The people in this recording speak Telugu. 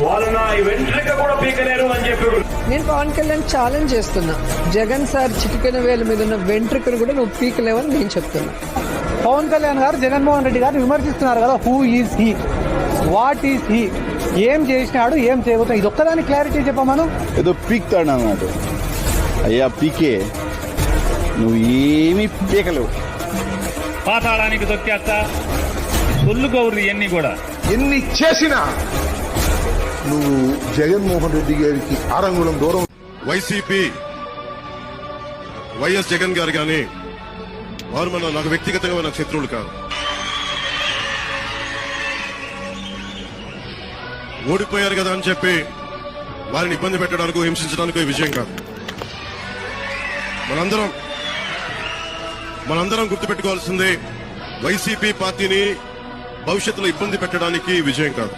వాళ్ళు నా వెంట్రుక కూడా పీకలేరు అని చెప్పి నేను పవన్ కళ్యాణ్ ఛాలెంజ్ చేస్తున్నా. జగన్ సార్ చిటికెన వేల మీద ఉన్న వెంట్రుకను కూడా నువ్వు పీకలేవని నేను చెప్తున్నా. పవన్ కళ్యాణ్ గారు జగన్మోహన్ రెడ్డి గారిని విమర్శిస్తున్నారు కదా. Who is he, what is he, ఏం చేసినాడు, ఏం చేయబోతున్నాడు, ఇది ఒక్కదాని క్లారిటీ చెప్పమను. ఏదో పీక్తాడు అన్నాడు. అయ్యా పీకే, నువ్వు ఏమీ పీకలేవు. పాతాళానికి దొక్కేస్తా, సొల్లు గౌరు ఇవన్నీ కూడా ఎన్ని చేసినా నువ్వు జగన్మోహన్ రెడ్డి గారికి ఆరంగుళం దూరం. వైసీపీ వైఎస్ జగన్ గారు కానీ వారు నాకు వ్యక్తిగతంగా నాకు శత్రువులు కాదు. ఓడిపోయారు కదా అని చెప్పి వారిని ఇబ్బంది పెట్టడానికి, హింసించడానికి విజయం కాదు. మనందరం గుర్తుపెట్టుకోవాల్సిందే, వైసీపీ పార్టీని భవిష్యత్తులో ఇబ్బంది పెట్టడానికి విజయం కాదు.